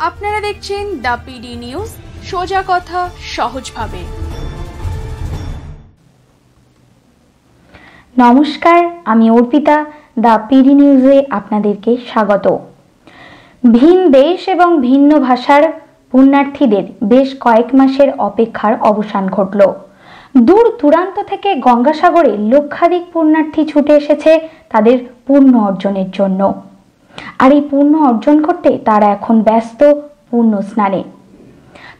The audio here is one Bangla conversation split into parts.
আপনারা দেখছেন দ্য পিডি নিউজ, সোজা কথা সহজভাবে। নমস্কার, আমি অর্পিতা। দ্য পিডি নিউজে আপনাদেরকে স্বাগত। ভিন দেশ এবং ভিন্ন ভাষার পুণ্যার্থীদের বেশ কয়েক মাসের অপেক্ষার অবসান ঘটল। দূর দূরান্ত থেকে গঙ্গাসাগরে লক্ষাধিক পুণ্যার্থী ছুটে এসেছে তাদের পুণ্য অর্জনের জন্য। আর এই পুণ্য অর্জন করতে তারা এখন ব্যস্ত পুণ্য স্নানে।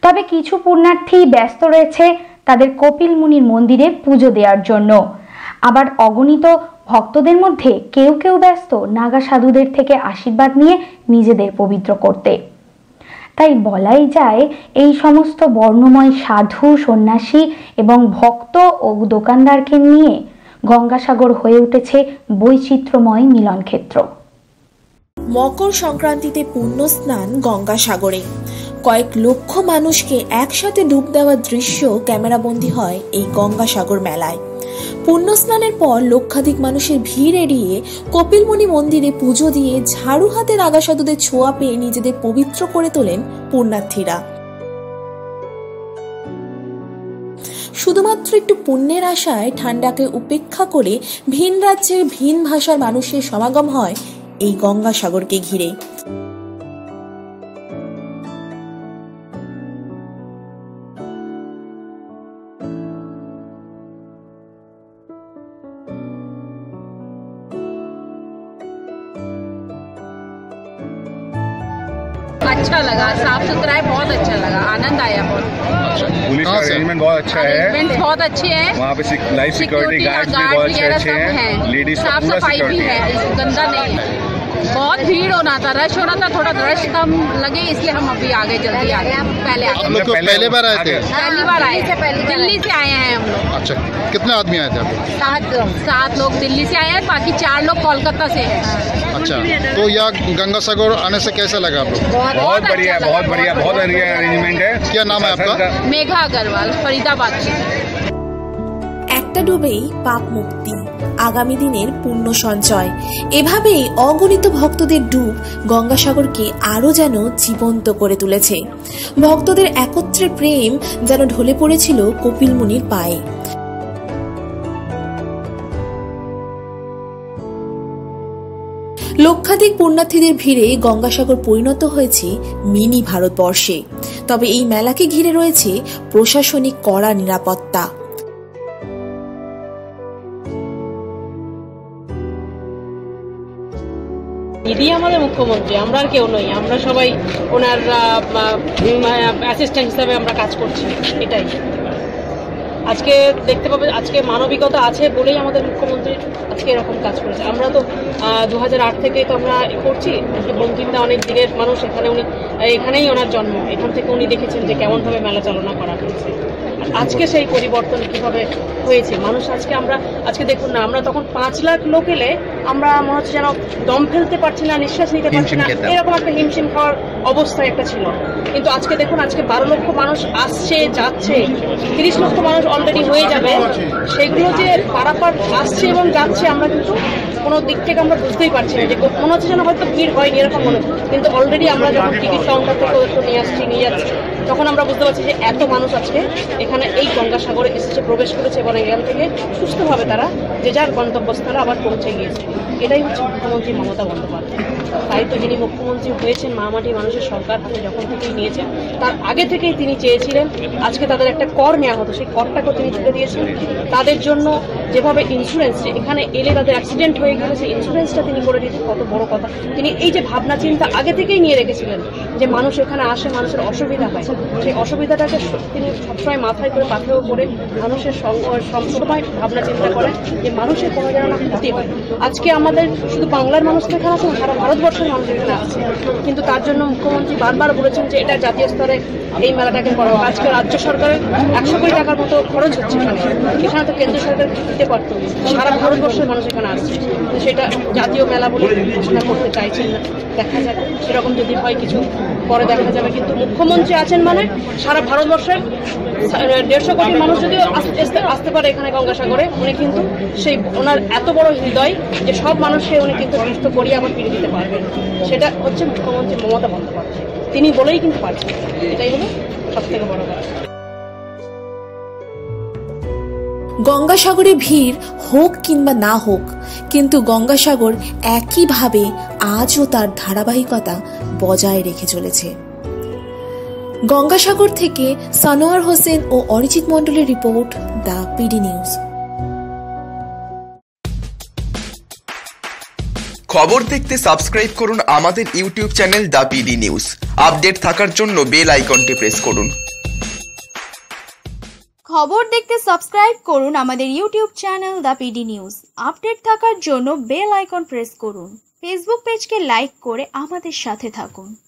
তবে কিছু পুণ্যার্থী ব্যস্ত রয়েছে তাদের কপিল মুনির মন্দিরে পুজো দেওয়ার জন্য। আবার অগণিত ভক্তদের মধ্যে কেউ কেউ ব্যস্ত নাগা সাধুদের থেকে আশীর্বাদ নিয়ে নিজেদের পবিত্র করতে। তাই বলাই যায় এই সমস্ত বর্ণময় সাধু, সন্ন্যাসী এবং ভক্ত ও দোকানদারকে নিয়ে গঙ্গাসাগর হয়ে উঠেছে বৈচিত্র্যময় মিলন ক্ষেত্র। মকর সংক্রান্তিতে পুণ্য স্নান গঙ্গাসাগরে কয়েক লক্ষ মানুষকে একসাথে ডুব দেওয়ার দৃশ্য ক্যামেরাবন্দী হয় এই গঙ্গাসাগর মেলায়। পুণ্য স্নানের পর লক্ষাধিক মানুষের ভিড় এড়িয়ে কপিলমুনি মন্দিরে পুজো দিয়ে ঝাড়ু হাতে নাগা সাধুদের ছোঁয়া পেয়ে নিজেদের পবিত্র করে তোলেন পুণ্যার্থীরা। শুধুমাত্র একটু পুণ্যের আশায় ঠান্ডাকে উপেক্ষা করে ভিন রাজ্যের ভিন ভাষার মানুষের সমাগম হয় এই গঙ্গাসাগরকে ঘিরে। अच्छा लगा, साफ सुथरा है, बहुत अच्छा लगा, आनंद आया बहुत। पुलिस का अरेंजमेंट बहुत अच्छा है, अरेंजमेंट बहुत अच्छे हैं, वहाँ पे लाइफ सिक्योरिटी गार्ड्स भी बहुत अच्छे हैं, लेडीज साफ सफाई भी है, गंदा नहीं है। बहुत भीड़ होना था, रश होना था, थोड़ा रश कम लगे इसलिए हम अभी आगे जल्दी आ गए। पहले आए थे, पहले बार आए थे, पहली बार आए थे, दिल्ली से आए हैं हम लोग। अच्छा, कितने आदमी आए थे? 7 लोग दिल्ली से आए हैं, बाकी 4 लोग कोलकाता से हैं। अच्छा, तो यहाँ गंगासागर आने से कैसा लगा आपको? बहुत बढ़िया, बहुत बढ़िया, बहुत बढ़िया अरेंजमेंट है। क्या नाम है आपका? मेघा अग्रवाल, फरीदाबाद से। একটা ডুবেই পাপ মুক্তি, আগামী দিনের পুণ্য সঞ্চয়, এভাবেই অগণিত ভক্তদের ডুব গঙ্গাসাগরকে আরো যেন জীবন্ত করে তুলেছে। ভক্তদের একত্রে প্রেম যেন ঢলে পড়েছিল কপিল মুনির পায়ে। লক্ষাধিক পুণ্যার্থীদের ভিড়ে গঙ্গাসাগর পরিণত হয়েছে মিনি ভারতবর্ষে। তবে এই মেলাকে ঘিরে রয়েছে প্রশাসনিক কড়া নিরাপত্তা। দিদি আমাদের মুখ্যমন্ত্রী, আমরা আর কেউ নই, আমরা সবাই ওনার অ্যাসিস্ট্যান্ট হিসাবে আমরা কাজ করছি। এটাই আজকে দেখতে পাবে, আজকে মানবিকতা আছে বলেই আমাদের মুখ্যমন্ত্রী আজকে এরকম কাজ করেছে। আমরা তো 2008 থেকেই তো আমরা করছি। বঙ্কিমদা অনেক দিনের মানুষ, এখানেই ওনার জন্ম, এখান থেকে উনি দেখেছেন যে কেমনভাবে মেলা চালনা করা হয়েছে। আজকে সেই পরিবর্তন কিভাবে হয়েছে, মানুষ আজকে দেখুন না, আমরা তখন 5 লাখ লোক এলে আমরা মনে হচ্ছে যেন দম ফেলতে পারছি না, নিঃশ্বাস নিতে পারছি না, এরকম একটা হিমশিম খাওয়ার অবস্থা একটা ছিল। কিন্তু আজকে দেখুন, আজকে 12 লক্ষ মানুষ আসছে যাচ্ছে, 30 লক্ষ মানুষ অলরেডি হয়ে যাবে। সেগুলো যে পারাপার আসছে এবং যাচ্ছে, আমরা কিন্তু কোনো দিক থেকে আমরা বুঝতেই পারছি না, যে মনে হচ্ছে যেন হয়তো ভিড় হয়নি এরকম মনে। কিন্তু অলরেডি আমরা যখন টিকিট কাউন্টার থেকে নিয়ে যাচ্ছি, তখন আমরা বুঝতে পারছি যে এত মানুষ আজকে এখানে এই গঙ্গাসাগরে এসেছে, প্রবেশ করেছে এবং এখান থেকে সুস্থভাবে তারা যে যার গন্তব্যস্থলে আবার পৌঁছে গিয়েছে। এটাই হচ্ছে মুখ্যমন্ত্রী মমতা বন্দ্যোপাধ্যায়। তাই তো যিনি মুখ্যমন্ত্রী হয়েছেন, মামাটি মানুষের সরকার হাতে যখন থেকেই নিয়েছেন, তার আগে থেকেই তিনি চেয়েছিলেন আজকে তাদের একটা কর নেওয়া হতো, সেই করটাকেও তিনি তুলে দিয়েছেন। তাদের জন্য যেভাবে ইন্স্যুরেন্স, এখানে এলে তাদের অ্যাক্সিডেন্ট হয়ে গেলে সেই ইন্স্যুরেন্সটা তিনি করে দিয়েছেন, কত বড় কথা। তিনি এই যে ভাবনা চিন্তা আগে থেকেই নিয়ে রেখেছিলেন যে মানুষ এখানে আসে, মানুষের অসুবিধা হয়, সেই অসুবিধাটাকে তিনি সবসময় মাথায় করে পাথেও করে মানুষের সবসময় ভাবনা চিন্তা করেন যে মানুষের কোনো যেন না ক্ষতি হয়। আজকে আমাদের শুধু বাংলার মানুষ তো এখানে আসেন, সারা ভারতবর্ষের মানুষ এখানে আসছে, কিন্তু তার জন্য মুখ্যমন্ত্রী বারবার বলেছেন যে এটা জাতীয় স্তরে এই মেলাটাকে করা হোক। আজকে রাজ্য সরকারের 100 কোটি টাকার মতো খরচ হচ্ছে এখানে তো কেন্দ্র সরকার দিতে পারতো, সারা ভারতবর্ষের মানুষ এখানে আসছে, কিন্তু সেটা জাতীয় মেলা বলে ঘোষণা করতে চাইছেন না। দেখা যাক সেরকম যদি হয় কিছু পরে দেখা যাবে, কিন্তু মুখ্যমন্ত্রী আছেন মানে সারা ভারতবর্ষের 150 কোটি মানুষ যদিও আসতে পারে এখানে গঙ্গাসাগরে, উনি কিন্তু সেই ওনার এত বড় হৃদয় যে সব মানুষকে উনি কিন্তু সুস্থ করিয়ে আবার ফিরে দিতে পারবেন। সেটা হচ্ছে মুখ্যমন্ত্রী মমতা বন্দ্যোপাধ্যায়। তিনি বলেই কিন্তু পারছেন, এটাই হলো সব থেকে বড় কথা। গঙ্গাসাগরে ভিড় হোক কিংবা না হোক, কিন্তু গঙ্গাসাগর একইভাবে আজও তার ধারাবাহিকতা বজায় রেখে চলেছে। গঙ্গাসাগর থেকে সানোয়ার হোসেন ও অরিজিৎ মণ্ডলের রিপোর্ট, দ্য পিডি নিউজ। খবর দেখতে সাবস্ক্রাইব করুন আমাদের YouTube channel the PD news. Update থাকার জন্য বেল আইকনটি প্রেস করুন। খবর দেখতে সাবস্ক্রাইব করুন আমাদের YouTube channel the PD news. Update থাকার জন্য বেল আইকন প্রেস করুন। ফেসবুক পেজকে লাইক করে আমাদের সাথে থাকুন।